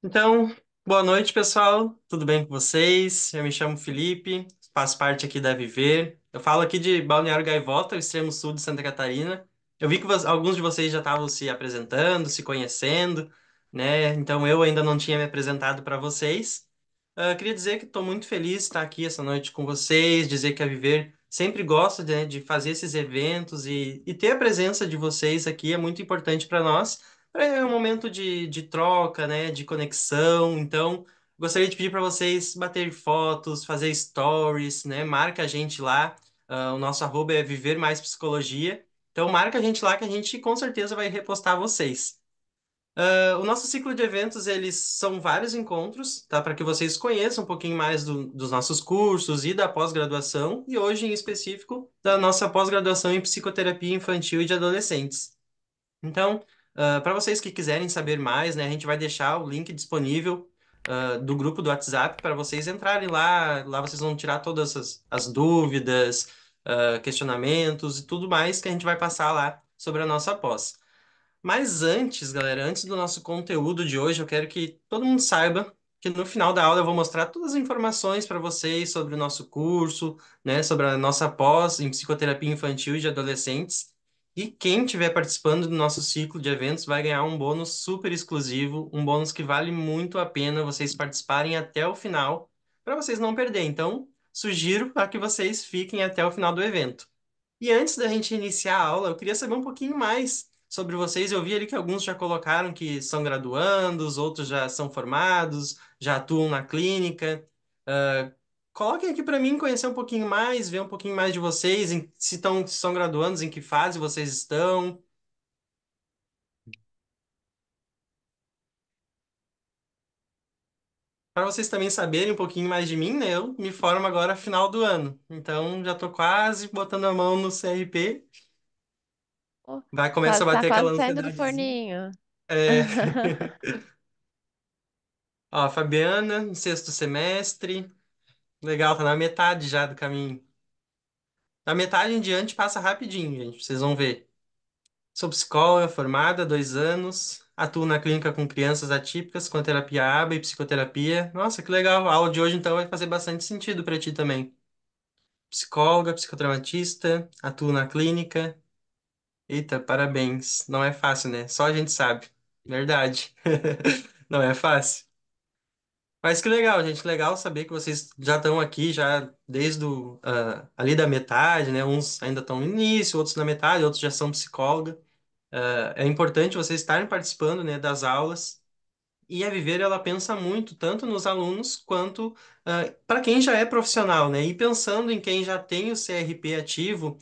Então, boa noite, pessoal. Tudo bem com vocês? Eu me chamo Felipe, faço parte aqui da Viver. Eu falo aqui de Balneário Gaivota, o extremo sul de Santa Catarina. Eu vi que alguns de vocês já estavam se apresentando, se conhecendo, né? Então eu ainda não tinha me apresentado para vocês. Queria dizer que estou muito feliz de estar aqui essa noite com vocês, dizer que a Viver sempre gosta de fazer esses eventos e ter a presença de vocês aqui é muito importante para nós. É um momento de troca, né, de conexão. Então, gostaria de pedir para vocês bater fotos, fazer stories, né? Marca a gente lá. O nosso arroba é Viver Mais Psicologia. Então, marca a gente lá que a gente com certeza vai repostar vocês. O nosso ciclo de eventos, eles são vários encontros, tá? Para que vocês conheçam um pouquinho mais dos nossos cursos e da pós-graduação, e hoje em específico da nossa pós-graduação em psicoterapia infantil e de adolescentes. Então, para vocês que quiserem saber mais, né, a gente vai deixar o link disponível, do grupo do WhatsApp para vocês entrarem lá. Lá vocês vão tirar todas as dúvidas, questionamentos e tudo mais que a gente vai passar lá sobre a nossa pós. Mas antes, galera, antes do nosso conteúdo de hoje, eu quero que todo mundo saiba que no final da aula eu vou mostrar todas as informações para vocês sobre o nosso curso, né, sobre a nossa pós em psicoterapia infantil e de adolescentes. E quem estiver participando do nosso ciclo de eventos vai ganhar um bônus super exclusivo, um bônus que vale muito a pena vocês participarem até o final, para vocês não perderem. Então, sugiro para que vocês fiquem até o final do evento. E antes da gente iniciar a aula, eu queria saber um pouquinho mais sobre vocês. Eu vi ali que alguns já colocaram que são graduandos, outros já são formados, já atuam na clínica. Ah, Coloquem aqui para mim conhecer um pouquinho mais, ver um pouquinho mais de vocês, se são graduandos, em que fase vocês estão, para vocês também saberem um pouquinho mais de mim, né? Eu me formo agora final do ano, então já estou quase botando a mão no CRP. Oh, Vai começar a tá bater aquela quase saindo do ansiedadezinha. forninho. É. Ó, a Fabiana, no sexto semestre. Legal, tá na metade já do caminho. Da metade em diante passa rapidinho, gente. Vocês vão ver. Sou psicóloga formada há 2 anos. Atuo na clínica com crianças atípicas, com terapia ABA e psicoterapia. Nossa, que legal. A aula de hoje, então, vai fazer bastante sentido para ti também. Psicóloga, psicotraumatista, atuo na clínica. Eita, parabéns. Não é fácil, né? Só a gente sabe. Verdade. Não é fácil. Mas que legal, gente. Legal saber que vocês já estão aqui, já desde ali da metade, né? Uns ainda estão no início, outros na metade, outros já são psicóloga. É importante vocês estarem participando, né, das aulas. E a Viver, ela pensa muito, tanto nos alunos quanto para quem já é profissional, né? E pensando em quem já tem o CRP ativo,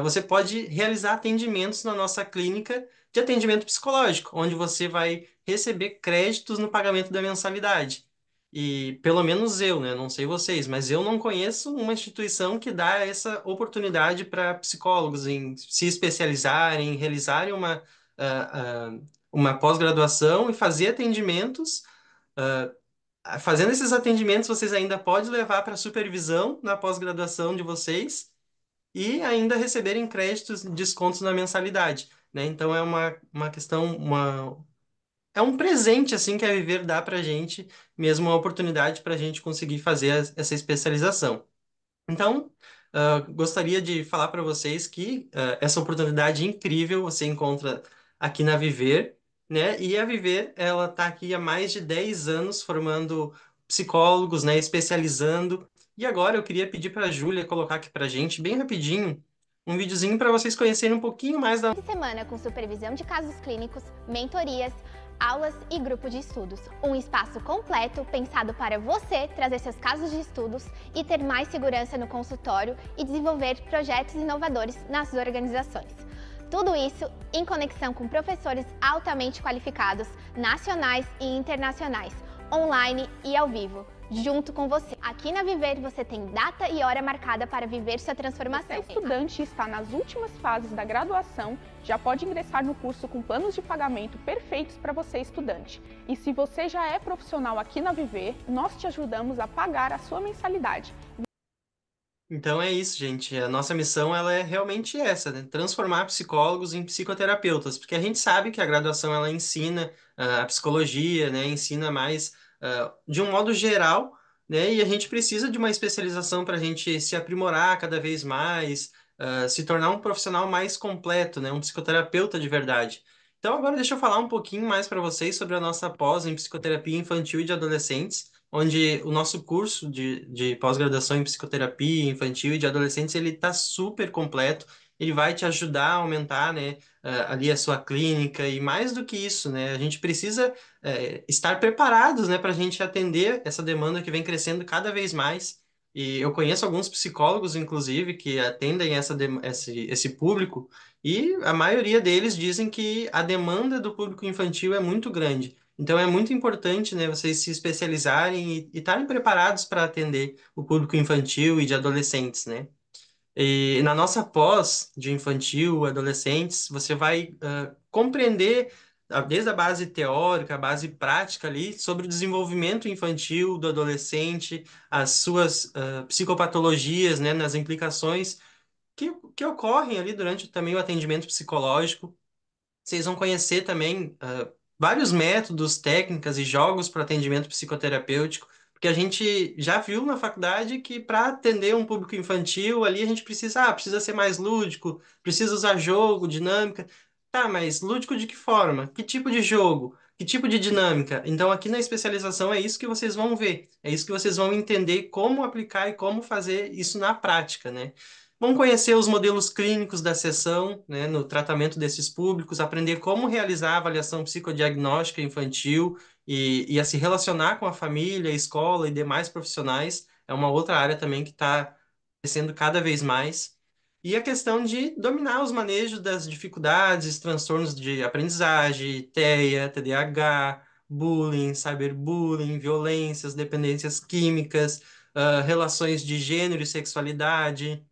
você pode realizar atendimentos na nossa clínica de atendimento psicológico, onde você vai receber créditos no pagamento da mensalidade. E pelo menos eu, né? Não sei vocês, mas eu não conheço uma instituição que dá essa oportunidade para psicólogos em se especializarem, realizarem uma pós-graduação e fazer atendimentos. Fazendo esses atendimentos, vocês ainda podem levar para supervisão na pós-graduação de vocês e ainda receberem créditos, descontos na mensalidade, né? Então é uma questão, é um presente assim que a Viver dá para a gente, mesmo uma oportunidade para a gente conseguir fazer essa especialização. Então, gostaria de falar para vocês que essa oportunidade incrível você encontra aqui na Viver, né? E a Viver, ela está aqui há mais de 10 anos formando psicólogos, né? Especializando. E agora eu queria pedir para a Júlia colocar aqui para a gente, bem rapidinho, um videozinho para vocês conhecerem um pouquinho mais da. De semana com supervisão de casos clínicos, mentorias, aulas e grupo de estudos. Um espaço completo pensado para você trazer seus casos de estudos e ter mais segurança no consultório e desenvolver projetos inovadores nas organizações. Tudo isso em conexão com professores altamente qualificados, nacionais e internacionais, online e ao vivo, junto com você. Aqui na Viver você tem data e hora marcada para viver sua transformação. Você é estudante e está nas últimas fases da graduação, já pode ingressar no curso com planos de pagamento perfeitos para você estudante. E se você já é profissional aqui na Viver, nós te ajudamos a pagar a sua mensalidade. Então é isso, gente. A nossa missão ela é realmente essa, né? Transformar psicólogos em psicoterapeutas, porque a gente sabe que a graduação ela ensina a psicologia, né? Ensina mais de um modo geral, né? E a gente precisa de uma especialização para a gente se aprimorar cada vez mais, se tornar um profissional mais completo, né? Um psicoterapeuta de verdade. Então agora deixa eu falar um pouquinho mais para vocês sobre a nossa pós em psicoterapia infantil e de adolescentes, onde o nosso curso de pós-graduação em psicoterapia infantil e de adolescentes, ele está super completo, ele vai te ajudar a aumentar, né, ali a sua clínica, e mais do que isso, né, a gente precisa estar preparados, né, para a gente atender essa demanda que vem crescendo cada vez mais, e eu conheço alguns psicólogos, inclusive, que atendem esse público, e a maioria deles dizem que a demanda do público infantil é muito grande. Então é muito importante, né, vocês se especializarem e estarem preparados para atender o público infantil e de adolescentes, né? E na nossa pós de infantil, adolescentes, você vai compreender desde a base teórica, a base prática ali, sobre o desenvolvimento infantil do adolescente, as suas psicopatologias, né, nas implicações que ocorrem ali durante também o atendimento psicológico. Vocês vão conhecer também vários métodos, técnicas e jogos para atendimento psicoterapêutico, porque a gente já viu na faculdade que para atender um público infantil ali a gente precisa ser mais lúdico, precisa usar jogo, dinâmica. Tá, mas lúdico de que forma? Que tipo de jogo? Que tipo de dinâmica? Então, aqui na especialização é isso que vocês vão ver, é isso que vocês vão entender como aplicar e como fazer isso na prática, né? Vamos conhecer os modelos clínicos da sessão, né, no tratamento desses públicos, aprender como realizar a avaliação psicodiagnóstica infantil e a se relacionar com a família, a escola e demais profissionais. É uma outra área também que está crescendo cada vez mais. E a questão de dominar os manejos das dificuldades, transtornos de aprendizagem, TEA, TDAH, bullying, cyberbullying, violências, dependências químicas, relações de gênero e sexualidade,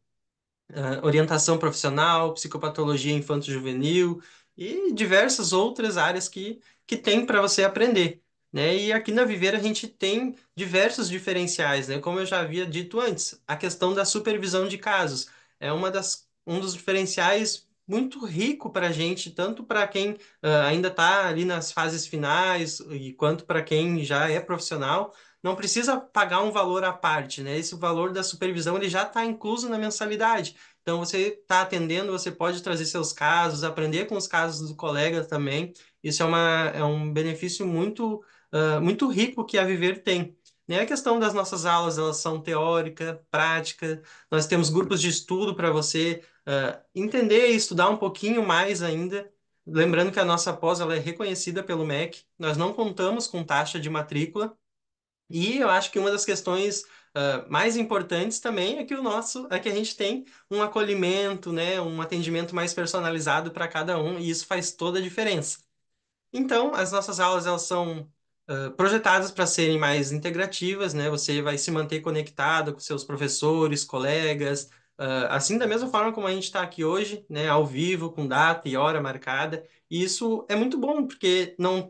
orientação profissional, psicopatologia infanto-juvenil e diversas outras áreas que tem para você aprender, né? E aqui na Viver a gente tem diversos diferenciais, né? Como eu já havia dito antes, a questão da supervisão de casos é um dos diferenciais muito rico para a gente, tanto para quem ainda está ali nas fases finais e quanto para quem já é profissional. Não precisa pagar um valor à parte, né? Esse valor da supervisão ele já está incluso na mensalidade. Então, você está atendendo, você pode trazer seus casos, aprender com os casos do colega também. Isso é um benefício muito rico que a Viver tem. Né? A questão das nossas aulas, elas são teórica, prática. Nós temos grupos de estudo para você entender e estudar um pouquinho mais ainda. Lembrando que a nossa pós ela é reconhecida pelo MEC. Nós não contamos com taxa de matrícula. E eu acho que uma das questões mais importantes também é que é que a gente tem um acolhimento, né, um atendimento mais personalizado para cada um, e isso faz toda a diferença. Então, as nossas aulas elas são projetadas para serem mais integrativas, né? Você vai se manter conectado com seus professores, colegas, assim da mesma forma como a gente está aqui hoje, né? Ao vivo, com data e hora marcada. E isso é muito bom, porque não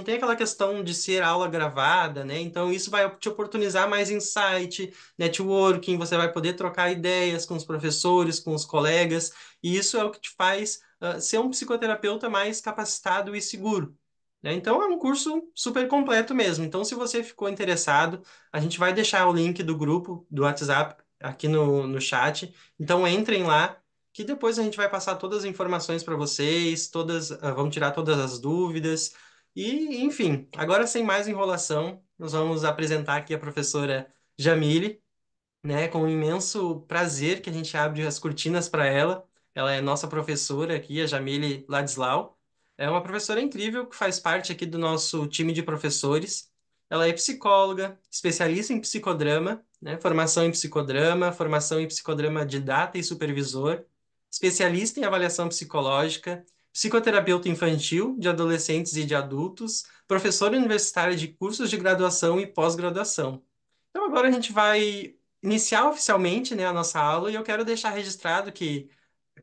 tem aquela questão de ser aula gravada, né? Então, isso vai te oportunizar mais insight, networking, você vai poder trocar ideias com os professores, com os colegas, e isso é o que te faz ser um psicoterapeuta mais capacitado e seguro, né? Então é um curso super completo mesmo. Então, se você ficou interessado, a gente vai deixar o link do grupo do WhatsApp aqui no chat. Então entrem lá, que depois a gente vai passar todas as informações para vocês, vamos tirar todas as dúvidas. E, enfim, agora sem mais enrolação, nós vamos apresentar aqui a professora Jamile, né? Com um imenso prazer que a gente abre as cortinas para ela. Ela é nossa professora aqui, a Jamile Ladislau. É uma professora incrível que faz parte aqui do nosso time de professores. Ela é psicóloga, especialista em psicodrama, né? Formação em psicodrama didata e supervisor, especialista em avaliação psicológica, psicoterapeuta infantil, de adolescentes e de adultos, professora universitária de cursos de graduação e pós-graduação. Então agora a gente vai iniciar oficialmente, né, a nossa aula e eu quero deixar registrado que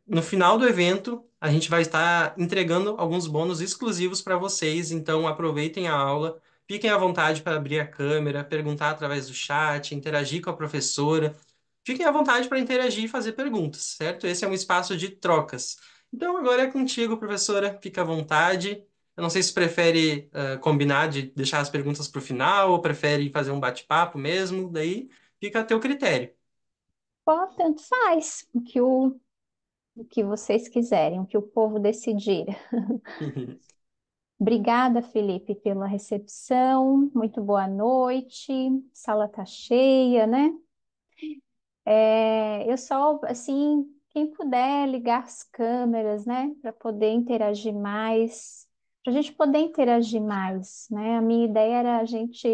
no final do evento a gente vai estar entregando alguns bônus exclusivos para vocês, então aproveitem a aula, fiquem à vontade para abrir a câmera, perguntar através do chat, interagir com a professora. fiquem à vontade para interagir e fazer perguntas, certo? Esse é um espaço de trocas. Então, agora é contigo, professora. Fica à vontade. Eu não sei se prefere combinar de deixar as perguntas para o final ou prefere fazer um bate-papo mesmo. Daí fica a teu critério. Pô, tanto faz o que vocês quiserem, o que o povo decidir. Obrigada, Felipe, pela recepção. Muito boa noite. Sala tá cheia, né? Eu só, assim, quem puder ligar as câmeras, né, para poder interagir mais, para a gente poder interagir mais, né? A minha ideia era a gente,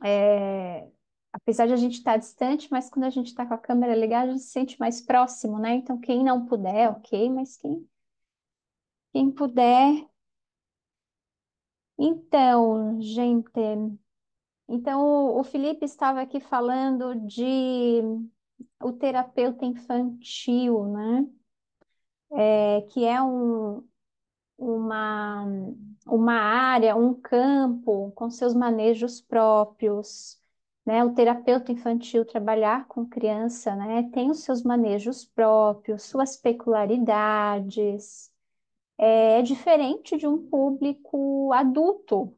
é, apesar de a gente estar distante, mas quando a gente está com a câmera ligada, a gente se sente mais próximo, né? Então, quem não puder, ok, mas quem puder. Então, gente, então o Felipe estava aqui falando de o terapeuta infantil, né? Que é uma, uma área, um campo com seus manejos próprios, né? O terapeuta infantil trabalhar com criança, né? Tem os seus manejos próprios, suas peculiaridades. É diferente de um público adulto,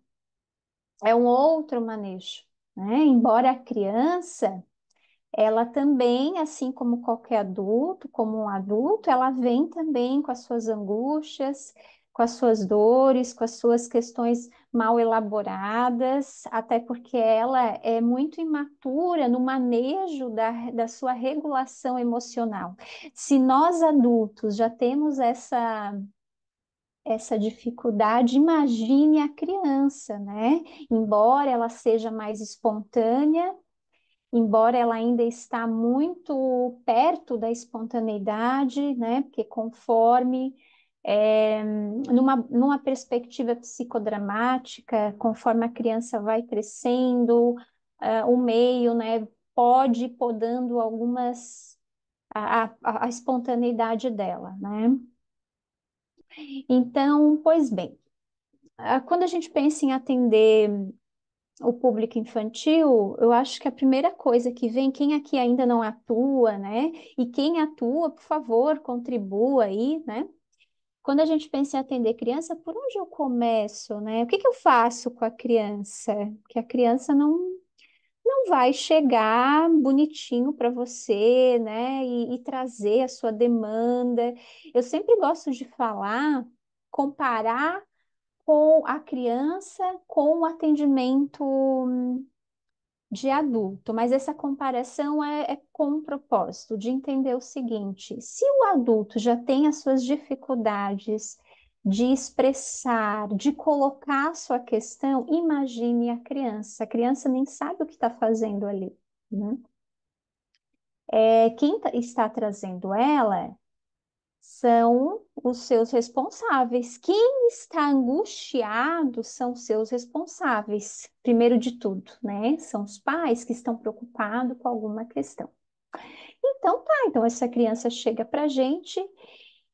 é um outro manejo, né? Embora a criança ela também, assim como qualquer adulto, como um adulto, ela vem também com as suas angústias, com as suas dores, com as suas questões mal elaboradas, até porque ela é muito imatura no manejo da sua regulação emocional. Se nós adultos já temos essa dificuldade, imagine a criança, né? Embora ela seja mais espontânea, embora ela ainda está muito perto da espontaneidade, né? Porque conforme numa perspectiva psicodramática, conforme a criança vai crescendo, o meio, né, pode ir podando a espontaneidade dela, né? Então, pois bem, quando a gente pensa em atender o público infantil, eu acho que a primeira coisa que vem, quem aqui ainda não atua, né? E quem atua, por favor, contribua aí, né? Quando a gente pensa em atender criança, por onde eu começo, né? O que que eu faço com a criança? Que a criança não vai chegar bonitinho para você, né? E trazer a sua demanda. Eu sempre gosto de falar, comparar com a criança com o atendimento de adulto, mas essa comparação é com o propósito de entender o seguinte: se o adulto já tem as suas dificuldades de expressar, de colocar a sua questão, imagine a criança. A criança nem sabe o que está fazendo ali, né? Quem está trazendo ela são os seus responsáveis. Quem está angustiado são os seus responsáveis, primeiro de tudo, né? São os pais que estão preocupados com alguma questão. Então, tá, então essa criança chega para a gente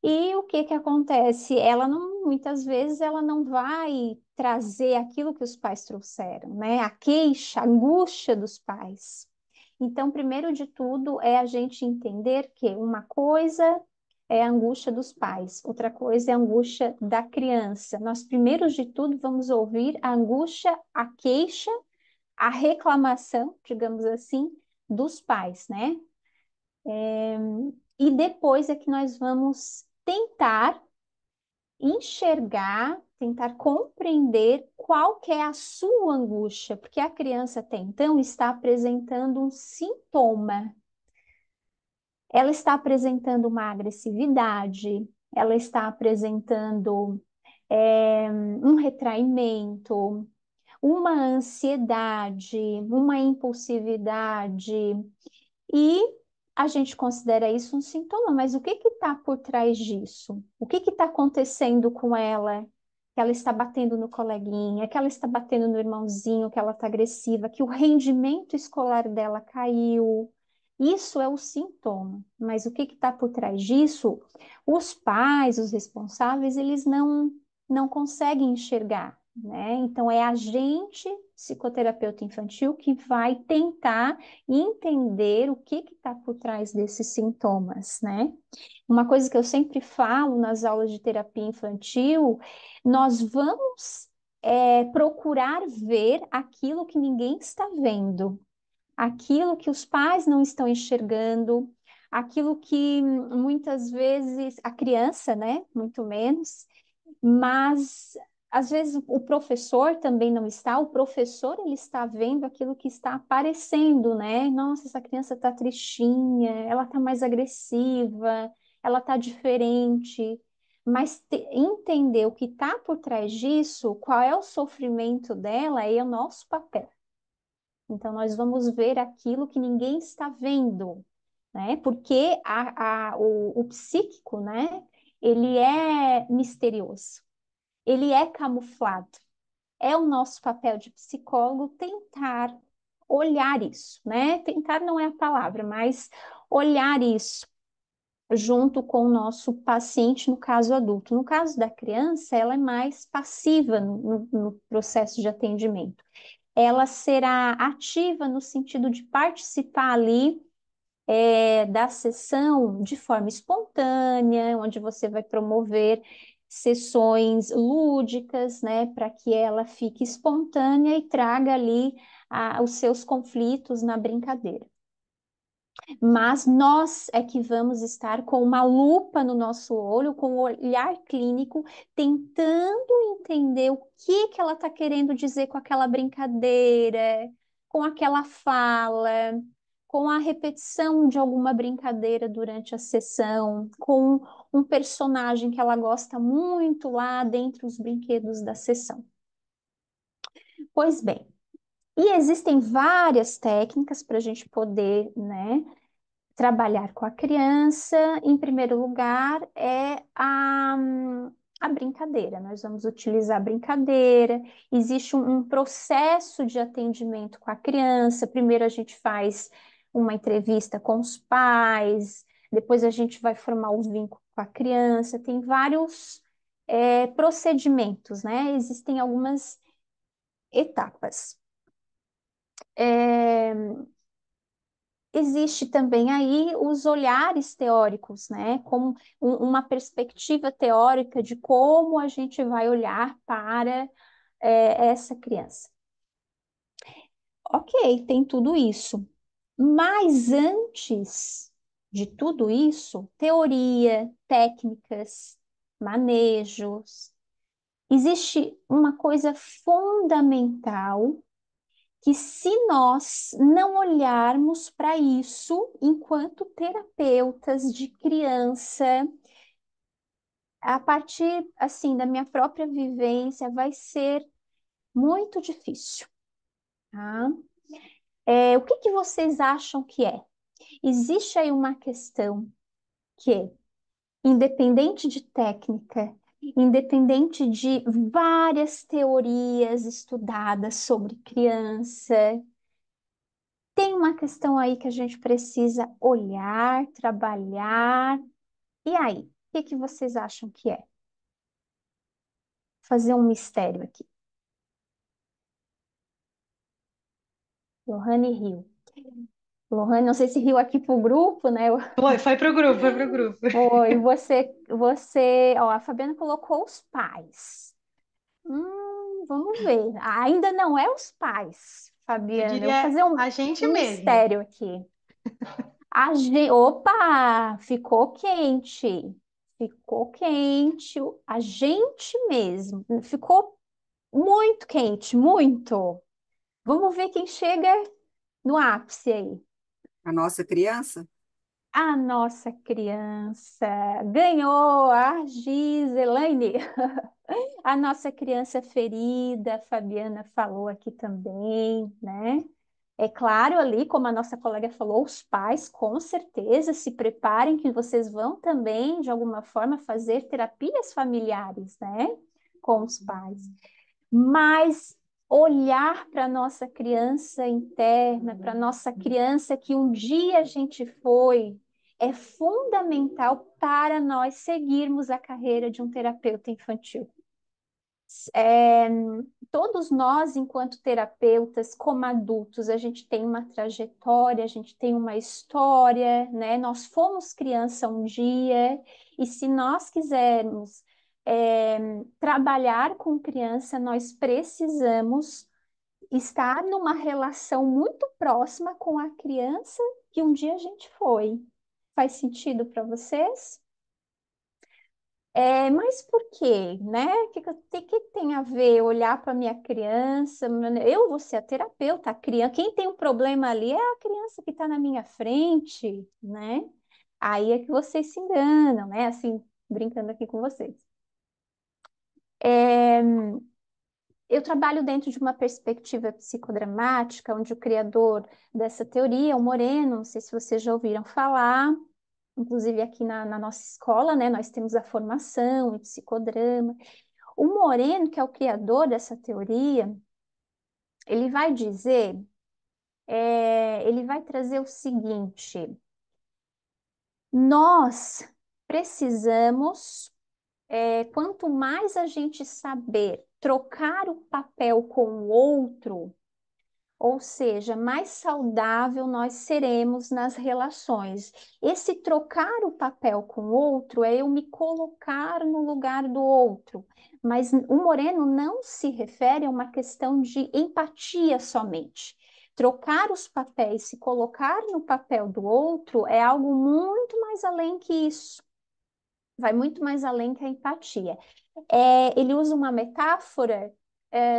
e o que que acontece? Ela não, muitas vezes ela não vai trazer aquilo que os pais trouxeram, né? A queixa, a angústia dos pais. Então, primeiro de tudo é a gente entender que uma coisa é a angústia dos pais, outra coisa é a angústia da criança. Nós, primeiro de tudo, vamos ouvir a angústia, a queixa, a reclamação, digamos assim, dos pais, né? E depois é que nós vamos tentar enxergar, tentar compreender qual que é a sua angústia, porque a criança até então está apresentando um sintoma. Ela está apresentando uma agressividade, ela está apresentando um retraimento, uma ansiedade, uma impulsividade, e a gente considera isso um sintoma, mas o que está por trás disso? O que está acontecendo com ela? Que ela está batendo no coleguinha, que ela está batendo no irmãozinho, que ela está agressiva, que o rendimento escolar dela caiu. Isso é o sintoma, mas o que está por trás disso? Os pais, os responsáveis, eles não conseguem enxergar, né? Então, é a gente, psicoterapeuta infantil, que vai tentar entender o que está por trás desses sintomas, né? Uma coisa que eu sempre falo nas aulas de terapia infantil, nós vamos procurar ver aquilo que ninguém está vendo, aquilo que os pais não estão enxergando, aquilo que muitas vezes a criança, né, muito menos, mas às vezes o professor também não está, o professor ele está vendo aquilo que está aparecendo, né? Nossa, essa criança está tristinha, ela está mais agressiva, ela está diferente. Mas entender o que está por trás disso, qual é o sofrimento dela, é o nosso papel. Então, nós vamos ver aquilo que ninguém está vendo, né? Porque o psíquico, né? Ele é misterioso, ele é camuflado. É o nosso papel de psicólogo tentar olhar isso, né? Tentar não é a palavra, mas olhar isso junto com o nosso paciente, no caso adulto. No caso da criança, ela é mais passiva no processo de atendimento. Ela será ativa no sentido de participar ali da sessão de forma espontânea, onde você vai promover sessões lúdicas, né, para que ela fique espontânea e traga ali os seus conflitos na brincadeira. Mas nós é que vamos estar com uma lupa no nosso olho, com o olhar clínico, tentando entender o que que ela está querendo dizer com aquela brincadeira, com aquela fala, com a repetição de alguma brincadeira durante a sessão, com um personagem que ela gosta muito lá dentre os brinquedos da sessão. Pois bem, e existem várias técnicas para a gente poder, né, trabalhar com a criança. Em primeiro lugar, é a brincadeira. Nós vamos utilizar a brincadeira. Existe um processo de atendimento com a criança. Primeiro, a gente faz uma entrevista com os pais, depois, a gente vai formar o vínculo com a criança. Tem vários procedimentos, né? Existem algumas etapas. Existe também aí os olhares teóricos, né? Como uma perspectiva teórica de como a gente vai olhar para essa criança. Ok, tem tudo isso. Mas antes de tudo isso, teoria, técnicas, manejos, existe uma coisa fundamental que se nós não olharmos para isso enquanto terapeutas de criança, a partir assim da minha própria vivência, vai ser muito difícil, tá? O que que vocês acham que é? Existe aí uma questão que, independente de técnica, independente de várias teorias estudadas sobre criança, tem uma questão aí que a gente precisa olhar, trabalhar. E aí, o que que vocês acham que é? Fazer um mistério aqui. Lohane riu. Lohane, não sei se riu aqui pro grupo, né? Foi pro grupo, foi pro grupo. Oi, ó, a Fabiana colocou os pais. Vamos ver. Ainda não é os pais, Eu Fabiana. Eu vou diria fazer a gente um mesmo. mistério aqui. Opa, ficou quente. Ficou quente. A gente mesmo. Ficou muito quente, muito. Vamos ver quem chega no ápice aí. A nossa criança? A nossa criança ganhou a Giselaine. A nossa criança ferida, a Fabiana falou aqui também, né? É claro, ali, como a nossa colega falou, os pais, com certeza, se preparem que vocês vão também, de alguma forma, fazer terapias familiares, né? Com os pais. Mas olhar para a nossa criança interna, para a nossa criança que um dia a gente foi, é fundamental para nós seguirmos a carreira de um terapeuta infantil. É, todos nós, enquanto terapeutas, como adultos, a gente tem uma trajetória, a gente tem uma história, né? Nós fomos criança um dia, e se nós quisermos trabalhar com criança, nós precisamos estar numa relação muito próxima com a criança que um dia a gente foi. Faz sentido para vocês? Mas por quê, né? O que tem a ver olhar para minha criança? Eu vou ser a terapeuta, a criança. Quem tem um problema ali é a criança que está na minha frente, né? Aí é que vocês se enganam, né? Assim, brincando aqui com vocês. É, eu trabalho dentro de uma perspectiva psicodramática, onde o criador dessa teoria é o Moreno, não sei se vocês já ouviram falar, inclusive aqui na nossa escola, né? Nós temos a formação em psicodrama. O Moreno, que é o criador dessa teoria, ele vai dizer, ele vai trazer o seguinte: nós precisamos, quanto mais a gente saber trocar o papel com o outro, ou seja, mais saudável nós seremos nas relações. Esse trocar o papel com o outro é eu me colocar no lugar do outro. Mas o Moreno não se refere a uma questão de empatia somente. Trocar os papéis, se colocar no papel do outro, é algo muito mais além que isso. Vai muito mais além que a empatia. Ele usa uma metáfora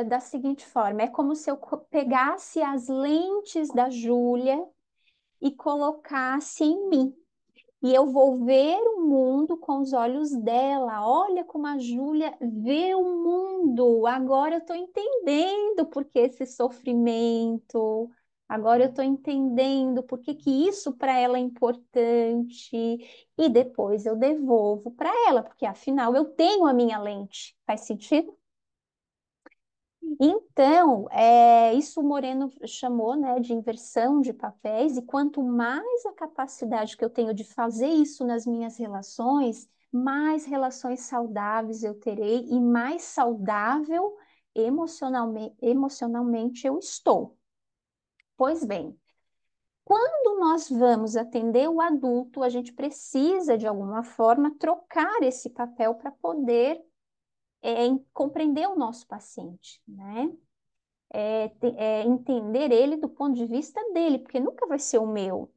da seguinte forma: é como se eu pegasse as lentes da Júlia e colocasse em mim. E eu vou ver o mundo com os olhos dela. Olha como a Júlia vê o mundo. Agora eu estou entendendo por que esse sofrimento. Agora eu estou entendendo por que que isso para ela é importante. E depois eu devolvo para ela, porque afinal eu tenho a minha lente. Faz sentido? Então, isso o Moreno chamou, né, de inversão de papéis, e quanto mais a capacidade que eu tenho de fazer isso nas minhas relações, mais relações saudáveis eu terei e mais saudável emocionalmente eu estou. Pois bem, quando nós vamos atender o adulto, a gente precisa, de alguma forma, trocar esse papel para poder compreender o nosso paciente, né? Entender ele do ponto de vista dele, porque nunca vai ser o meu.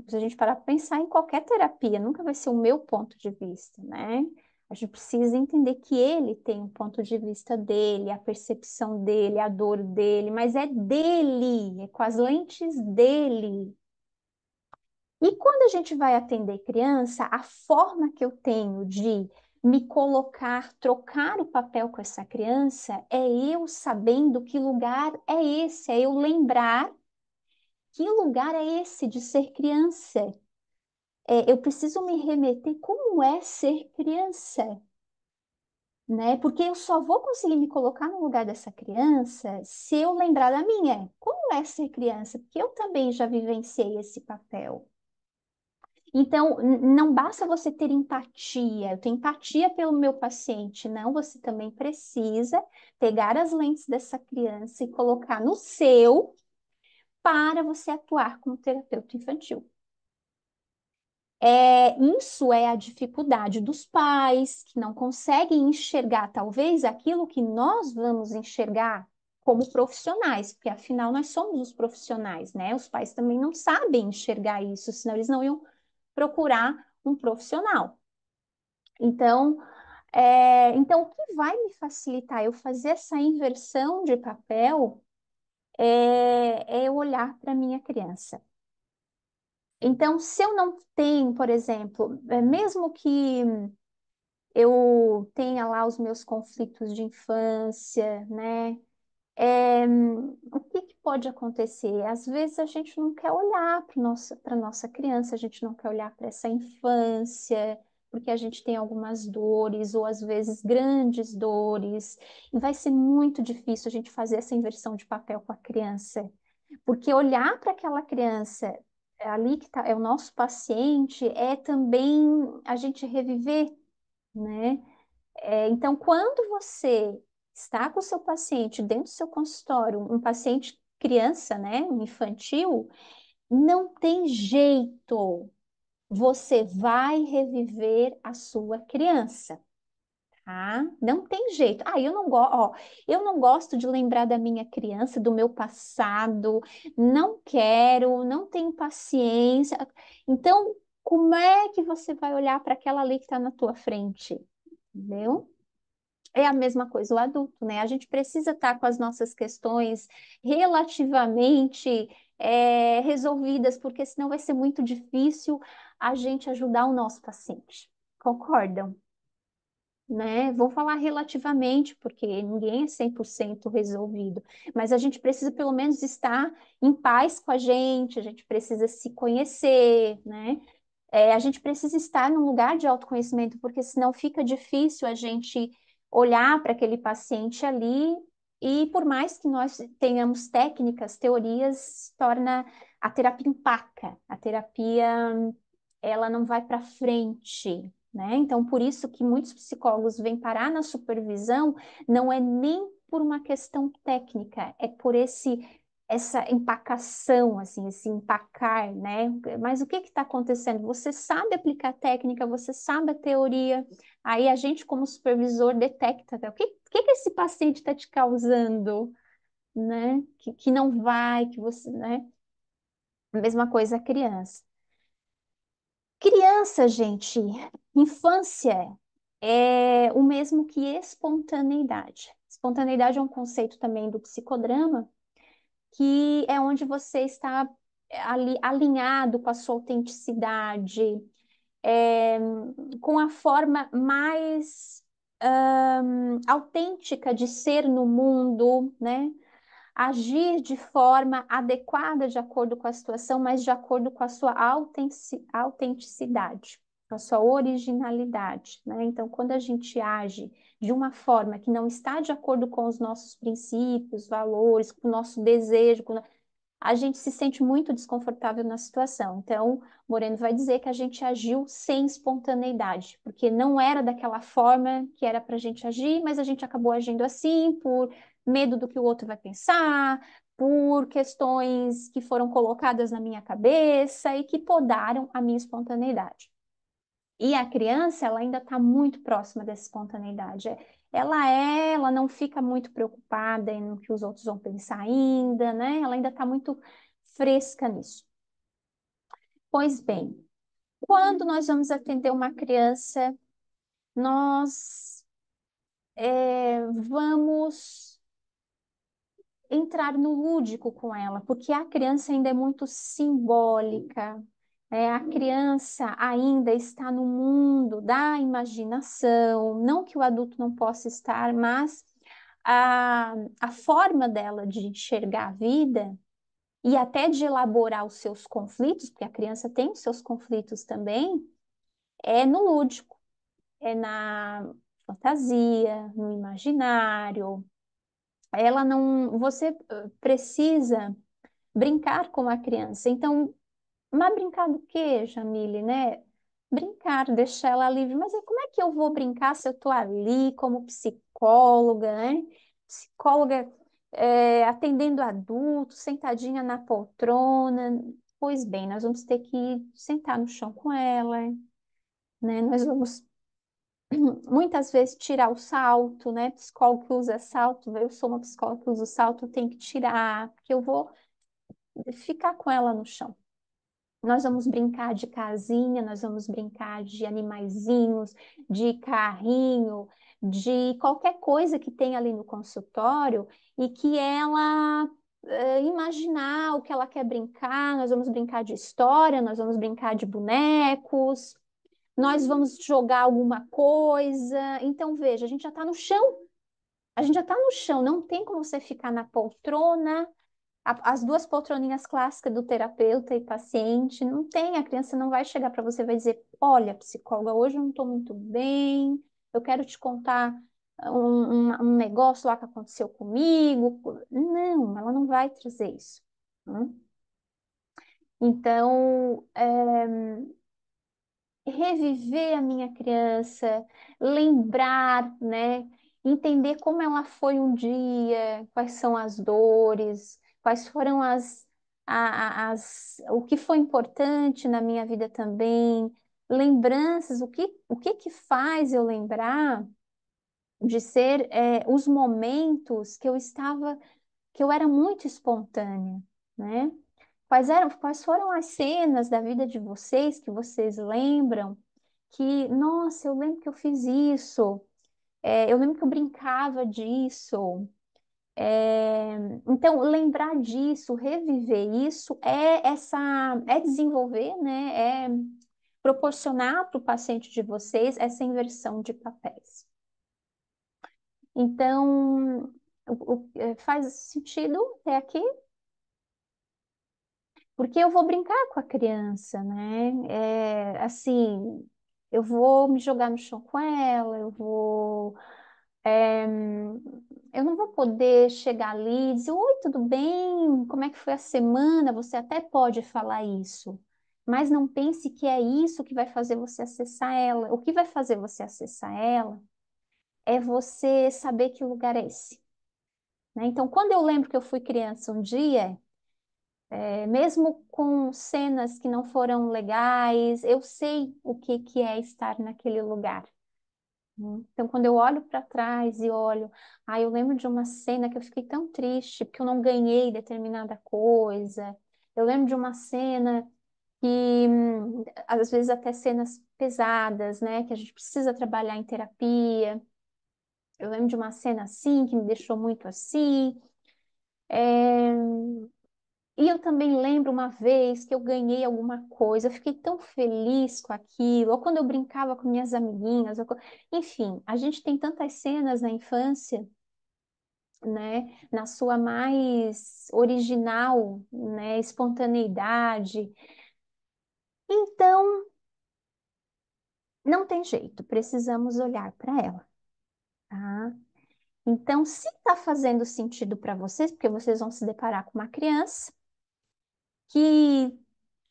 Se a gente parar para pensar em qualquer terapia, nunca vai ser o meu ponto de vista, né? A gente precisa entender que ele tem um ponto de vista dele, a percepção dele, a dor dele, mas é dele, é com as lentes dele. E quando a gente vai atender criança, a forma que eu tenho de me colocar, trocar o papel com essa criança, é eu sabendo que lugar é esse, é eu lembrar que lugar é esse de ser criança. Eu preciso me remeter como é ser criança, né? Porque eu só vou conseguir me colocar no lugar dessa criança se eu lembrar da minha. Como é ser criança? Porque eu também já vivenciei esse papel. Então, não basta você ter empatia, eu tenho empatia pelo meu paciente, não, você também precisa pegar as lentes dessa criança e colocar no seu para você atuar como terapeuta infantil. Isso é a dificuldade dos pais que não conseguem enxergar, talvez, aquilo que nós vamos enxergar como profissionais, porque afinal nós somos os profissionais, né? Os pais também não sabem enxergar isso, senão eles não iam procurar um profissional. Então, então, o que vai me facilitar eu fazer essa inversão de papel é eu olhar para a minha criança. Então, se eu não tenho, por exemplo, mesmo que eu tenha lá os meus conflitos de infância, né? O que que pode acontecer? Às vezes a gente não quer olhar para nossa criança, a gente não quer olhar para essa infância, porque a gente tem algumas dores, ou às vezes grandes dores, e vai ser muito difícil a gente fazer essa inversão de papel com a criança, porque olhar para aquela criança ali que é o nosso paciente é também a gente reviver, né? Então, quando você está com o seu paciente dentro do seu consultório, um paciente criança, né, um infantil, não tem jeito, você vai reviver a sua criança. Tá? Não tem jeito. Eu não gosto de lembrar da minha criança, do meu passado, não quero, não tenho paciência. Então, como é que você vai olhar para aquela ali que está na tua frente? Entendeu? É a mesma coisa o adulto, né? A gente precisa estar com as nossas questões relativamente resolvidas, porque senão vai ser muito difícil a gente ajudar o nosso paciente. Concordam? Né? Vou falar relativamente, porque ninguém é 100% resolvido, mas a gente precisa pelo menos estar em paz com a gente precisa se conhecer, né? A gente precisa estar num lugar de autoconhecimento, porque senão fica difícil a gente olhar para aquele paciente ali e por mais que nós tenhamos técnicas, teorias, se torna a terapia empaca, a terapia ela não vai para frente, né? Então, por isso que muitos psicólogos vêm parar na supervisão, não é nem por uma questão técnica, é por essa empacação, assim, esse empacar, né? Mas o que está acontecendo? Você sabe aplicar técnica, você sabe a teoria, aí a gente, como supervisor, detecta o que esse paciente está te causando, né? Que não vai, que você, né? A mesma coisa a criança. Criança, gente, infância é o mesmo que espontaneidade. Espontaneidade é um conceito também do psicodrama, que é onde você está ali alinhado com a sua autenticidade, é, com a forma mais autêntica de ser no mundo, né? Agir de forma adequada de acordo com a situação, mas de acordo com a sua autenticidade, com a sua originalidade, né? Então, quando a gente age de uma forma que não está de acordo com os nossos princípios, valores, com o nosso desejo, a gente se sente muito desconfortável na situação. Então, Moreno vai dizer que a gente agiu sem espontaneidade, porque não era daquela forma que era para a gente agir, mas a gente acabou agindo assim por medo do que o outro vai pensar, por questões que foram colocadas na minha cabeça e que podaram a minha espontaneidade. E a criança, ela ainda está muito próxima dessa espontaneidade. Ela não fica muito preocupada no que os outros vão pensar ainda, né? Ela ainda está muito fresca nisso. Pois bem, quando nós vamos atender uma criança, nós vamos entrar no lúdico com ela, porque a criança ainda é muito simbólica. A criança ainda está no mundo da imaginação, não que o adulto não possa estar, mas a forma dela de enxergar a vida e até de elaborar os seus conflitos, porque a criança tem os seus conflitos também, é no lúdico, é na fantasia, no imaginário. Ela não, você precisa brincar com a criança. Então, mas brincar do quê, Jamile, né? Brincar, deixar ela livre. Mas como é que eu vou brincar se eu estou ali como psicóloga, né? Psicóloga atendendo adultos, sentadinha na poltrona. Pois bem, nós vamos ter que sentar no chão com ela, né? Nós vamos muitas vezes tirar o salto, né? Psicólogo que usa salto, eu sou uma psicóloga que usa o salto, eu tenho que tirar, porque eu vou ficar com ela no chão. Nós vamos brincar de casinha, nós vamos brincar de animaizinhos, de carrinho, de qualquer coisa que tem ali no consultório e que ela imaginar o que ela quer brincar. Nós vamos brincar de história, nós vamos brincar de bonecos, nós vamos jogar alguma coisa. Então, veja, a gente já está no chão. A gente já está no chão, não tem como você ficar na poltrona as duas poltroninhas clássicas do terapeuta e paciente, não tem, a criança não vai chegar para você e vai dizer, olha, psicóloga, hoje eu não estou muito bem, eu quero te contar um negócio lá que aconteceu comigo. Não, ela não vai trazer isso, né? Então, reviver a minha criança, lembrar, né? Entender como ela foi um dia, quais são as dores, quais foram o que foi importante na minha vida também, lembranças, o que faz eu lembrar de ser os momentos que eu era muito espontânea, né? Quais foram as cenas da vida de vocês que vocês lembram que, nossa, eu lembro que eu fiz isso, eu lembro que eu brincava disso. Então, lembrar disso, reviver isso é desenvolver, né? É proporcionar para o paciente de vocês essa inversão de papéis. Então, faz sentido até aqui? Porque eu vou brincar com a criança, né? Assim, eu vou me jogar no chão com ela, é, eu não vou poder chegar ali e dizer, oi, tudo bem? Como é que foi a semana? Você até pode falar isso, mas não pense que é isso que vai fazer você acessar ela. O que vai fazer você acessar ela é você saber que lugar é esse, né? Então, quando eu lembro que eu fui criança um dia, mesmo com cenas que não foram legais, eu sei o que que é estar naquele lugar, né? Então, quando eu olho para trás e olho, eu lembro de uma cena que eu fiquei tão triste porque eu não ganhei determinada coisa. Eu lembro de uma cena que, às vezes, até cenas pesadas, né, que a gente precisa trabalhar em terapia. Eu lembro de uma cena assim que me deixou muito assim. É, E eu também lembro uma vez que eu ganhei alguma coisa, eu fiquei tão feliz com aquilo, ou quando eu brincava com minhas amiguinhas, enfim, a gente tem tantas cenas na infância, né, na sua mais original, né, espontaneidade. Então, não tem jeito, precisamos olhar para ela, tá? Então, se está fazendo sentido para vocês, porque vocês vão se deparar com uma criança que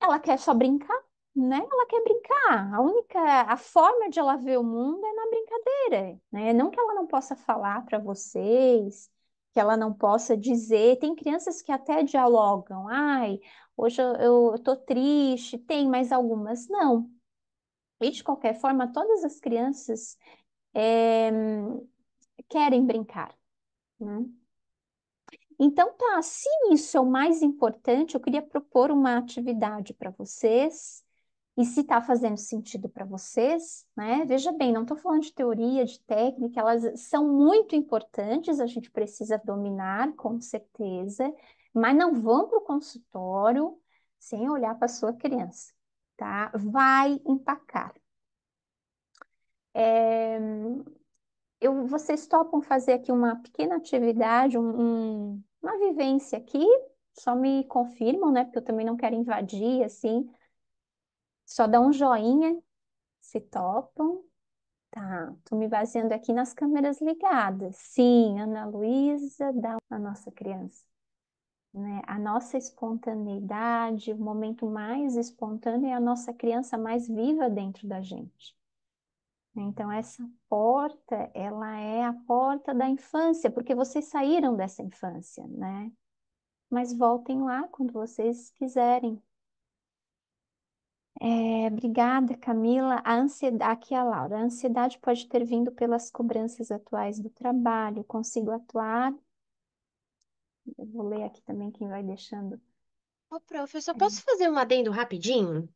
ela quer só brincar, né? Ela quer brincar. A forma de ela ver o mundo é na brincadeira, né? Não que ela não possa falar para vocês, que ela não possa dizer. Tem crianças que até dialogam. Ai, hoje eu tô triste. Tem mais algumas não. E de qualquer forma, todas as crianças é, querem brincar, né? Então tá, se isso é o mais importante, eu queria propor uma atividade para vocês. E se está fazendo sentido para vocês, né? Veja bem, não estou falando de teoria, de técnica, elas são muito importantes, a gente precisa dominar, com certeza, mas não vão para o consultório sem olhar para a sua criança, tá? Vai empacar. É, vocês topam fazer aqui uma pequena atividade, uma vivência aqui? Só me confirmam, né? Porque eu também não quero invadir, assim. Só dá um joinha se topam. Tá, tô me baseando aqui nas câmeras ligadas. Sim, Ana Luísa, a nossa criança, né? A nossa espontaneidade, o momento mais espontâneo é a nossa criança mais viva dentro da gente. Então, essa porta, ela é a porta da infância, porque vocês saíram dessa infância, né? Mas voltem lá quando vocês quiserem. Obrigada, Camila. Aqui é a Laura. A ansiedade pode ter vindo pelas cobranças atuais do trabalho. Consigo atuar. Eu vou ler aqui também quem vai deixando. Ô, prof, eu só posso fazer um adendo rapidinho?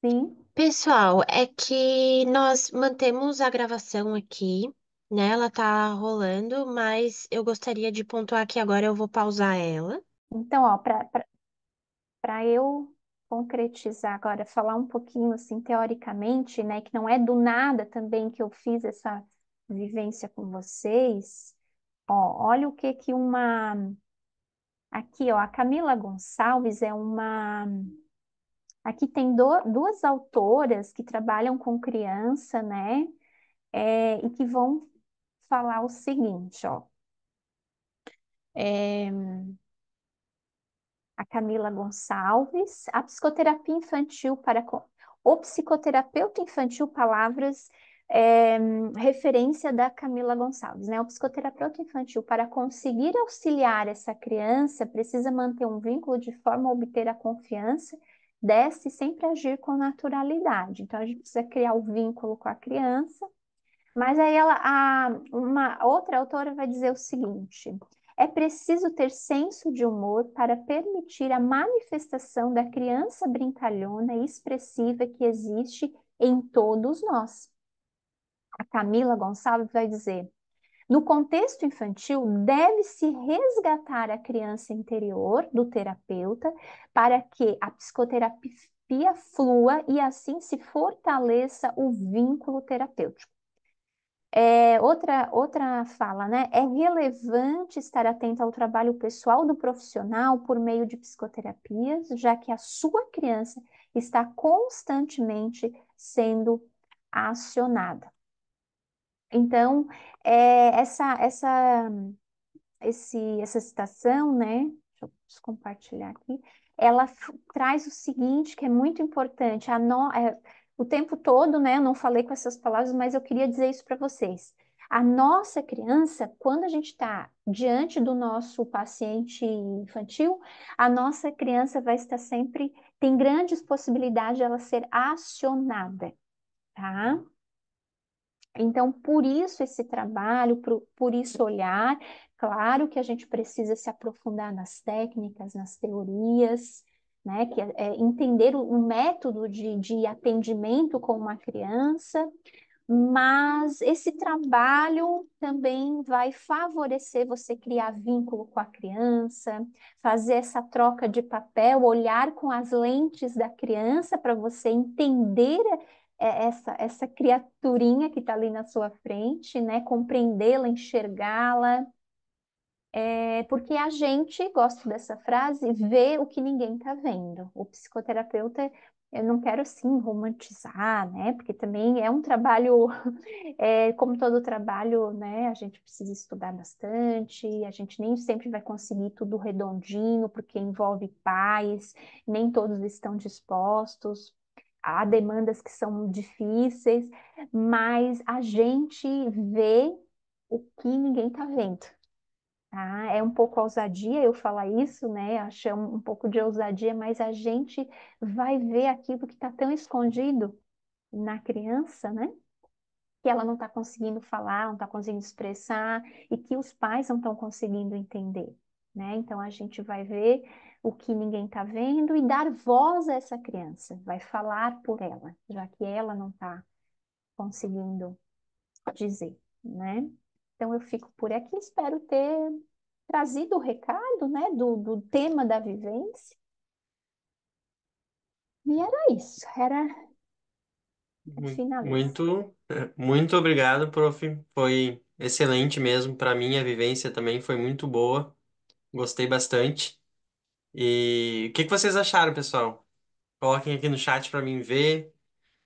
Sim. Pessoal, é que nós mantemos a gravação aqui, né? Ela tá rolando, mas eu gostaria de pontuar que agora eu vou pausar ela. Então, ó, para eu concretizar agora, falar um pouquinho assim teoricamente, né, que não é do nada também que eu fiz essa vivência com vocês. Ó, olha o que que aqui, ó, a Camila Gonçalves é uma. Aqui tem duas autoras que trabalham com criança, né? E que vão falar o seguinte, ó. É, a Camila Gonçalves, a psicoterapia infantil para O psicoterapeuta infantil, palavras, referência da Camila Gonçalves, né? O psicoterapeuta infantil, para conseguir auxiliar essa criança, precisa manter um vínculo de forma a obter a confiança dessa e sempre agir com naturalidade. Então, a gente precisa criar o vínculo com a criança, mas aí uma outra autora vai dizer o seguinte: é preciso ter senso de humor para permitir a manifestação da criança brincalhona e expressiva que existe em todos nós. A Camila Gonçalves vai dizer: no contexto infantil, deve-se resgatar a criança interior do terapeuta para que a psicoterapia flua e assim se fortaleça o vínculo terapêutico. Outra fala, né? É relevante estar atento ao trabalho pessoal do profissional por meio de psicoterapias, já que a sua criança está constantemente sendo acionada. Então, essa citação, né? Deixa eu compartilhar aqui. Ela traz o seguinte, que é muito importante. O tempo todo, né? Eu não falei com essas palavras, mas eu queria dizer isso para vocês. A nossa criança, quando a gente está diante do nosso paciente infantil, a nossa criança vai estar sempre, tem grandes possibilidades de ela ser acionada, tá? Então, por isso esse trabalho, por isso olhar, claro que a gente precisa se aprofundar nas técnicas, nas teorias, né, que é entender o método de atendimento com uma criança, mas esse trabalho também vai favorecer você criar vínculo com a criança, fazer essa troca de papel, olhar com as lentes da criança para você entender essa criaturinha que está ali na sua frente, né? Compreendê-la, enxergá-la. Porque a gente, gosto dessa frase, vê o que ninguém está vendo. O psicoterapeuta, eu não quero assim romantizar, né? Porque também é um trabalho, como todo trabalho, né? A gente precisa estudar bastante, a gente nem sempre vai conseguir tudo redondinho, porque envolve pais, nem todos estão dispostos. Há demandas que são difíceis, mas a gente vê o que ninguém está vendo. Ah, é um pouco ousadia eu falar isso, né? Acho um pouco de ousadia, mas a gente vai ver aquilo que está tão escondido na criança, né? Que ela não está conseguindo falar, não está conseguindo expressar e que os pais não estão conseguindo entender, né? Então a gente vai ver o que ninguém está vendo e dar voz a essa criança, vai falar por ela, já que ela não está conseguindo dizer, né? Então eu fico por aqui, espero ter trazido o recado, né, do tema da vivência. E era isso, finaliza. Muito obrigado, prof. Foi excelente mesmo. Para mim, a vivência também foi muito boa. Gostei bastante. E o que que vocês acharam, pessoal? Coloquem aqui no chat para mim ver.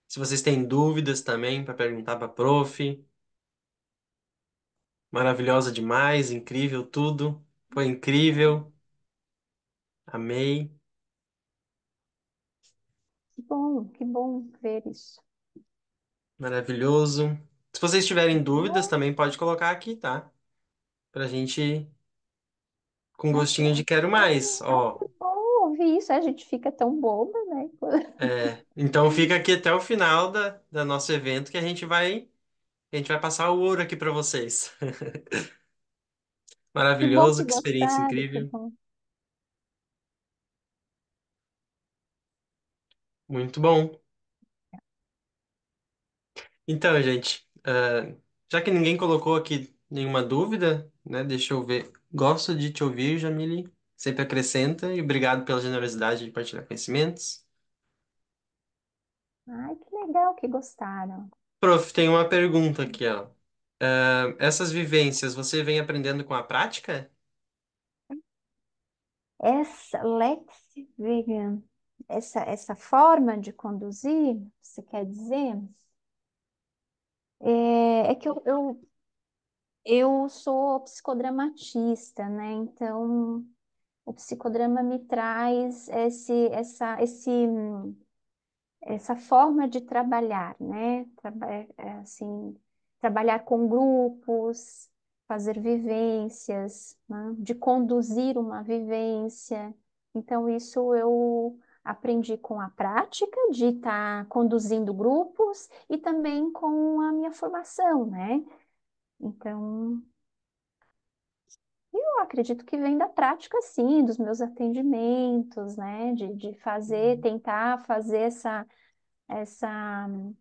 Se vocês têm dúvidas também, para perguntar para prof. Maravilhosa demais, incrível tudo. Foi incrível. Amei. Que bom ver isso. Maravilhoso. Se vocês tiverem dúvidas, Bom, também pode colocar aqui, tá? Pra gente com ah, gostinho de quero mais, ó. que bom ouvir isso, a gente fica tão boba, né? Então fica aqui até o final da nosso evento que a gente vai passar o ouro aqui pra vocês. Que bom Maravilhoso, que que experiência gostaram, que incrível. bom. Muito bom. Então, gente, já que ninguém colocou aqui nenhuma dúvida, né? Deixa eu ver. Gosto de te ouvir, Jamile. Sempre acrescenta e obrigado pela generosidade de partilhar conhecimentos. Ai, que legal que gostaram. Prof, tem uma pergunta aqui, ó. Essas vivências você vem aprendendo com a prática? Essa Lex Vegan, essa forma de conduzir, você quer dizer? É que eu sou psicodramatista, né? Então, o psicodrama me traz essa forma de trabalhar, né? Assim, trabalhar com grupos, fazer vivências, né? De conduzir uma vivência. Então, isso eu aprendi com a prática de estar conduzindo grupos e também com a minha formação, né? Então, eu acredito que vem da prática, sim, dos meus atendimentos, né? De fazer, tentar fazer essa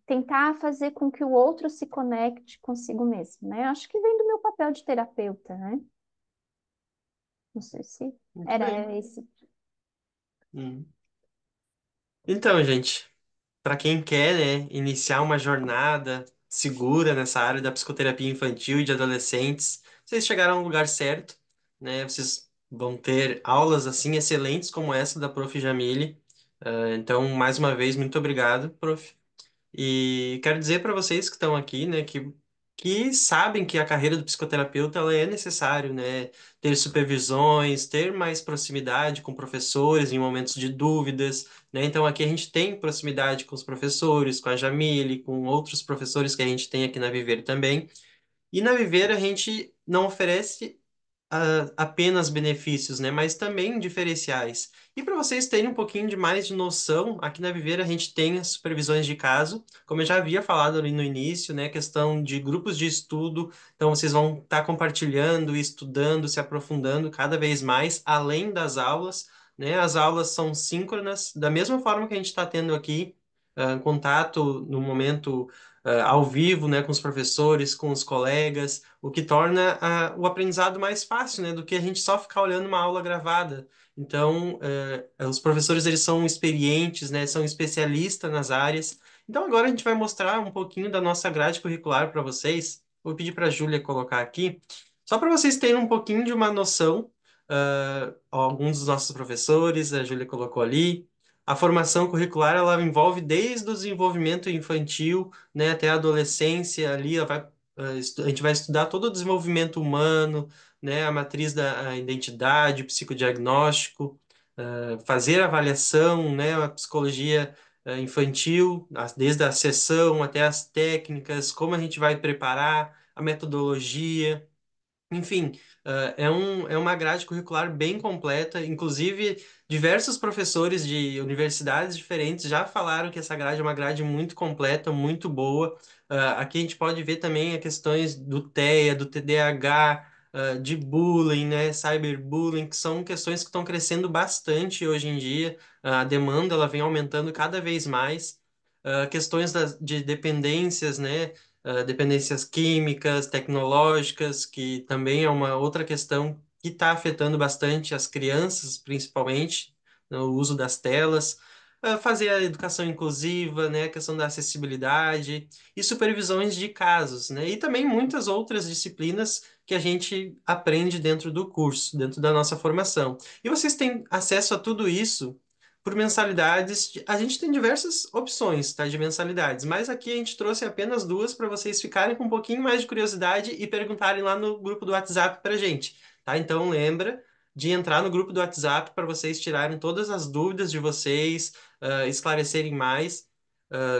tentar fazer com que o outro se conecte consigo mesmo, né? Acho que vem do meu papel de terapeuta, né? Não sei se Muito bem. era esse. Hum. Então, gente, para quem quer, né, iniciar uma jornada segura nessa área da psicoterapia infantil e de adolescentes, vocês chegaram no lugar certo, né? Vocês vão ter aulas assim excelentes como essa da Prof. Jamile. Então, mais uma vez, muito obrigado, Prof. E quero dizer para vocês que estão aqui, né, que sabem que a carreira do psicoterapeuta ela é necessário, né, ter supervisões, ter mais proximidade com professores em momentos de dúvidas, né? Então aqui a gente tem proximidade com os professores, com a Jamile, com outros professores que a gente tem aqui na Viver também. E na Viver a gente não oferece apenas benefícios, né? Mas também diferenciais. E para vocês terem um pouquinho de mais de noção, aqui na Viver a gente tem as supervisões de caso, como eu já havia falado ali no início, né? Questão de grupos de estudo. Então vocês vão estar compartilhando, estudando, se aprofundando cada vez mais, além das aulas, né? As aulas são síncronas, da mesma forma que a gente está tendo aqui. Contato no momento ao vivo, né, com os professores, com os colegas, o que torna o aprendizado mais fácil, né, do que a gente só ficar olhando uma aula gravada. Então, os professores eles são experientes, né, são especialistas nas áreas. Então, agora a gente vai mostrar um pouquinho da nossa grade curricular para vocês. Vou pedir para a Júlia colocar aqui, só para vocês terem um pouquinho de uma noção. Alguns dos nossos professores, a Júlia colocou ali. A formação curricular ela envolve desde o desenvolvimento infantil, né, até a adolescência ali, a gente vai estudar todo o desenvolvimento humano, né, a matriz da a identidade, o psicodiagnóstico, fazer a avaliação, né, a psicologia infantil, desde a sessão até as técnicas, como a gente vai preparar, a metodologia. Enfim, é uma grade curricular bem completa. Inclusive, diversos professores de universidades diferentes já falaram que essa grade é uma grade muito completa, muito boa. Aqui a gente pode ver também as questões do TEA, do TDAH, de bullying, né, cyberbullying, que são questões que estão crescendo bastante hoje em dia. A demanda ela vem aumentando cada vez mais. Questões de dependências, né? Dependências químicas, tecnológicas, que também é uma outra questão que está afetando bastante as crianças, principalmente, no uso das telas. Fazer a educação inclusiva, né, a questão da acessibilidade e supervisões de casos, né, e também muitas outras disciplinas que a gente aprende dentro do curso, dentro da nossa formação. E vocês têm acesso a tudo isso por mensalidades. A gente tem diversas opções, tá, de mensalidades, mas aqui a gente trouxe apenas duas para vocês ficarem com um pouquinho mais de curiosidade e perguntarem lá no grupo do WhatsApp para gente, tá? Então lembra de entrar no grupo do WhatsApp para vocês tirarem todas as dúvidas de vocês, esclarecerem mais.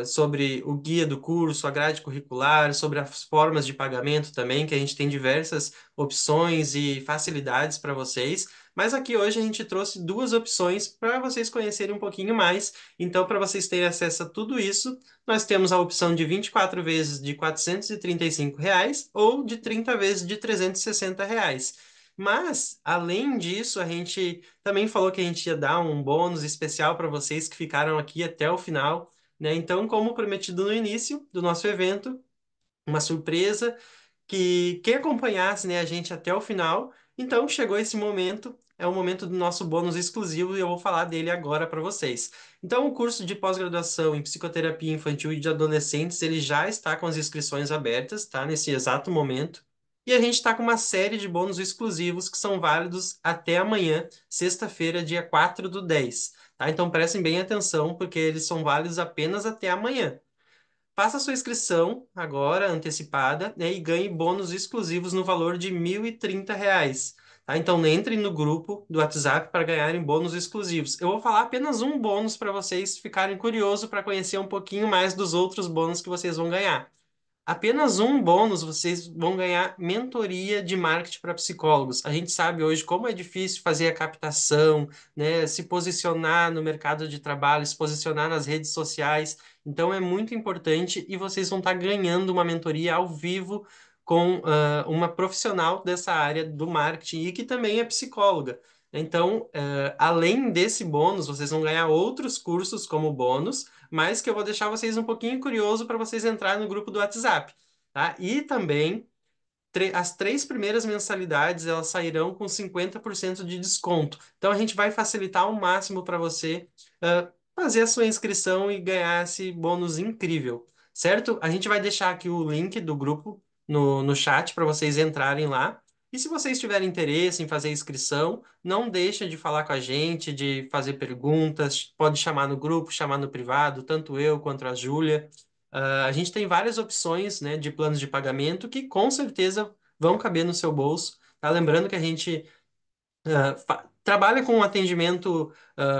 Sobre o guia do curso, a grade curricular, sobre as formas de pagamento também, que a gente tem diversas opções e facilidades para vocês. Mas aqui hoje a gente trouxe duas opções para vocês conhecerem um pouquinho mais. Então, para vocês terem acesso a tudo isso, nós temos a opção de 24 vezes de R$ 435 ou de 30 vezes de R$ 360. Mas, além disso, a gente também falou que a gente ia dar um bônus especial para vocês que ficaram aqui até o final, né? Então, como prometido no início do nosso evento, uma surpresa que quem acompanhasse, né, a gente até o final. Então chegou esse momento, é o momento do nosso bônus exclusivo e eu vou falar dele agora para vocês. Então o curso de pós-graduação em psicoterapia infantil e de adolescentes, ele já está com as inscrições abertas, tá? Nesse exato momento. E a gente está com uma série de bônus exclusivos que são válidos até amanhã, sexta-feira, dia 4/10. Tá? Então prestem bem atenção, porque eles são válidos apenas até amanhã. Faça sua inscrição agora, antecipada, né, e ganhe bônus exclusivos no valor de R$ 1.030. tá? Então entrem no grupo do WhatsApp para ganharem bônus exclusivos. Eu vou falar apenas um bônus para vocês ficarem curiosos para conhecer um pouquinho mais dos outros bônus que vocês vão ganhar. Apenas um bônus, vocês vão ganhar mentoria de marketing para psicólogos. A gente sabe hoje como é difícil fazer a captação, né, se posicionar no mercado de trabalho, se posicionar nas redes sociais. Então é muito importante e vocês vão estar ganhando uma mentoria ao vivo com uma profissional dessa área do marketing e que também é psicóloga. Então, além desse bônus, vocês vão ganhar outros cursos como bônus, mas que eu vou deixar vocês um pouquinho curioso para vocês entrarem no grupo do WhatsApp, tá? E também as 3 primeiras mensalidades elas sairão com 50% de desconto. Então a gente vai facilitar ao máximo para você fazer a sua inscrição e ganhar esse bônus incrível, certo? A gente vai deixar aqui o link do grupo no chat para vocês entrarem lá. E se vocês tiverem interesse em fazer a inscrição, não deixem de falar com a gente, de fazer perguntas, pode chamar no grupo, chamar no privado, tanto eu quanto a Júlia. A gente tem várias opções, né, de planos de pagamento que com certeza vão caber no seu bolso. Tá? Lembrando que a gente trabalha com um atendimento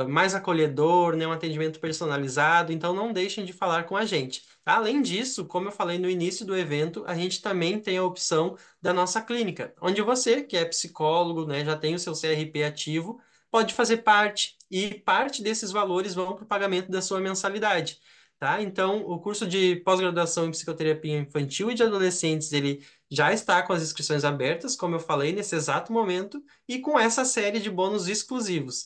mais acolhedor, né, um atendimento personalizado, então não deixem de falar com a gente. Tá? Além disso, como eu falei no início do evento, a gente também tem a opção da nossa clínica, onde você, que é psicólogo, né, já tem o seu CRP ativo, pode fazer parte, e parte desses valores vão para o pagamento da sua mensalidade. Tá? Então, o curso de pós-graduação em psicoterapia infantil e de adolescentes, ele já está com as inscrições abertas, como eu falei, nesse exato momento, e com essa série de bônus exclusivos.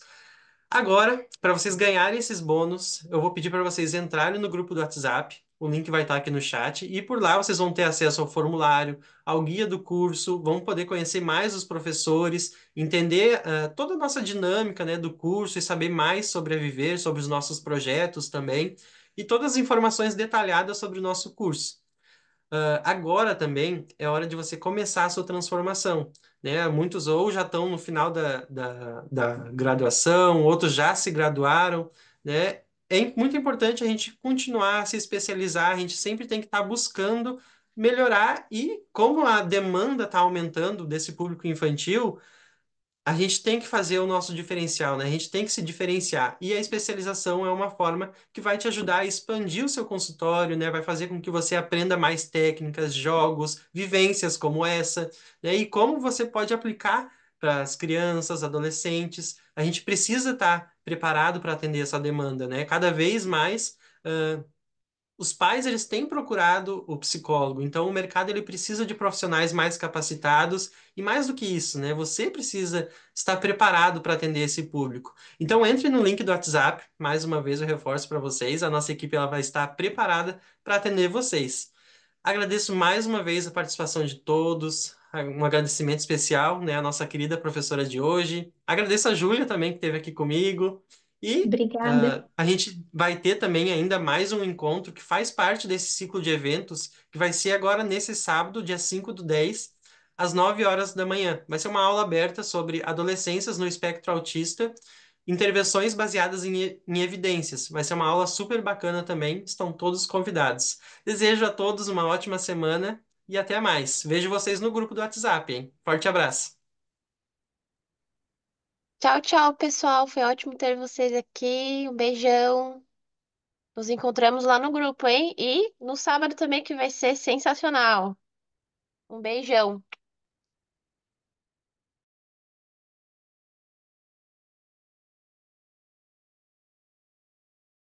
Agora, para vocês ganharem esses bônus, eu vou pedir para vocês entrarem no grupo do WhatsApp. O link vai estar aqui no chat e por lá vocês vão ter acesso ao formulário, ao guia do curso, vão poder conhecer mais os professores, entender toda a nossa dinâmica, né, do curso e saber mais sobre a Viver, sobre os nossos projetos também e todas as informações detalhadas sobre o nosso curso. Agora também é hora de você começar a sua transformação, né? Muitos ou já estão no final da graduação, outros já se graduaram, né? É muito importante a gente continuar a se especializar, a gente sempre tem que estar buscando melhorar e como a demanda está aumentando desse público infantil, a gente tem que fazer o nosso diferencial, né? A gente tem que se diferenciar. E a especialização é uma forma que vai te ajudar a expandir o seu consultório, né? Vai fazer com que você aprenda mais técnicas, jogos, vivências como essa, né? E como você pode aplicar para as crianças, adolescentes. A gente precisa estar preparado para atender essa demanda, né? Cada vez mais os pais eles têm procurado o psicólogo, então o mercado ele precisa de profissionais mais capacitados e mais do que isso, né? Você precisa estar preparado para atender esse público. Então entre no link do WhatsApp, mais uma vez eu reforço para vocês, a nossa equipe ela vai estar preparada para atender vocês. Agradeço mais uma vez a participação de todos, um agradecimento especial, né, à nossa querida professora de hoje. Agradeço a Júlia também que esteve aqui comigo. E Obrigada. a gente vai ter também ainda mais um encontro que faz parte desse ciclo de eventos, que vai ser agora nesse sábado, dia 5/10, às 9 horas da manhã. Vai ser uma aula aberta sobre adolescências no espectro autista, intervenções baseadas em evidências. Vai ser uma aula super bacana também, estão todos convidados. Desejo a todos uma ótima semana e até mais. Vejo vocês no grupo do WhatsApp, hein? Forte abraço. Tchau, tchau, pessoal. Foi ótimo ter vocês aqui. Um beijão. Nos encontramos lá no grupo, hein? E no sábado também, que vai ser sensacional. Um beijão.